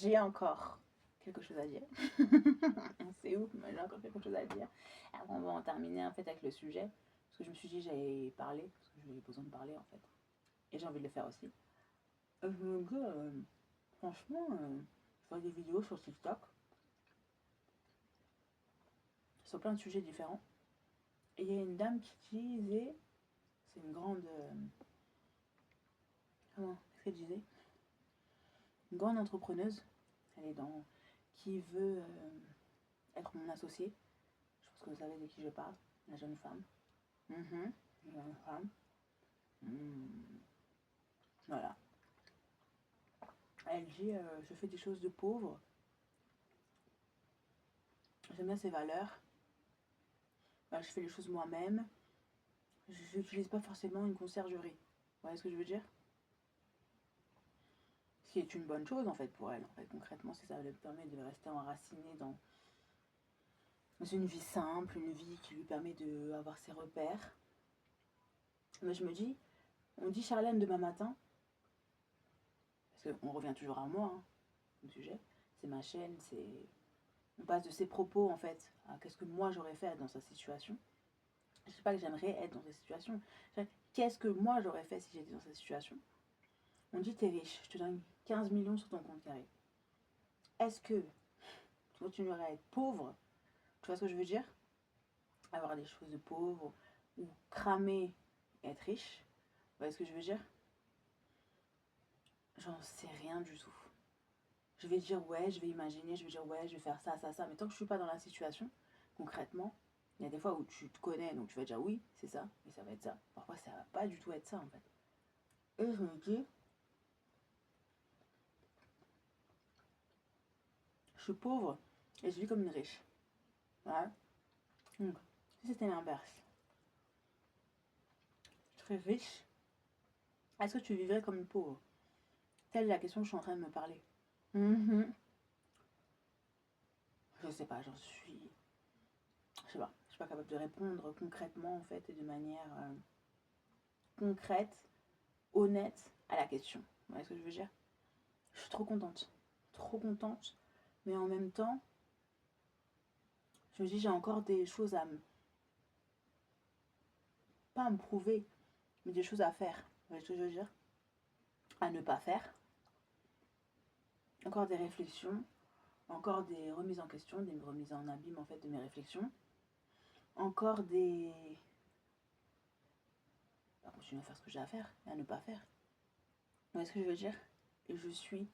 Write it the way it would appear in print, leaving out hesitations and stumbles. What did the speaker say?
j'ai encore quelque chose à dire. C'est ouf, mais j'ai encore quelque chose à dire. Alors, on va en terminer en fait avec le sujet. Parce que je me suis dit j'allais parler, parce que j'avais besoin de parler en fait. Et j'ai envie de le faire aussi. Franchement, je vois des vidéos sur TikTok sur plein de sujets différents. Et il y a une dame qui disait, c'est une grande. Comment est-ce qu'elle disait? Une grande entrepreneuse. Elle est dans. Qui veut être mon associée. Je pense que vous savez de qui je parle. La jeune femme. La jeune femme. Voilà. Elle dit je fais des choses de pauvre. J'aime bien ses valeurs. Je fais les choses moi-même. Je n'utilise pas forcément une conciergerie. Vous voyez ce que je veux dire? Ce qui est une bonne chose en fait pour elle. En fait, concrètement, si ça lui permet de rester enracinée dans une vie simple, une vie qui lui permet d'avoir ses repères. Mais je me dis, on dit Charlène demain matin, parce qu'on revient toujours à moi, hein, le sujet, c'est ma chaîne, on passe de ses propos en fait à qu'est-ce que moi j'aurais fait dans sa situation. Je ne sais pas que j'aimerais être dans cette situation. Qu'est-ce que moi j'aurais fait si j'étais dans cette situation? On dit t'es riche, je te donne 15 millions sur ton compte carré. Est-ce que tu continuerais à être pauvre? Tu vois ce que je veux dire? Avoir des choses de pauvre ou cramer et être riche. Vous voyez ce que je veux dire? J'en sais rien du tout. Je vais dire ouais, je vais imaginer, je vais dire ouais, je vais faire ça, ça, ça. Mais tant que je suis pas dans la situation, concrètement, il y a des fois où tu te connais, donc tu vas dire oui, c'est ça, mais ça va être ça. Parfois, ça va pas du tout être ça en fait. Et je me dis, je suis pauvre et je vis comme une riche. Voilà. Donc, si c'était l'inverse, je serais riche, est-ce que tu vivrais comme une pauvre? Telle est la question que je suis en train de me parler. Je sais pas, je sais pas, je suis pas capable de répondre concrètement en fait et de manière concrète, honnête à la question. Vous voyez ce que je veux dire? Je suis trop contente, mais en même temps, je me dis j'ai encore des choses pas à me prouver, mais des choses à faire. Vous voyez ce que je veux dire? À ne pas faire. Encore des réflexions, encore des remises en question, des remises en abîme en fait de mes réflexions. Encore des... continuer à faire ce que j'ai à faire et à ne pas faire. Vous voyez ce que je veux dire? Et je suis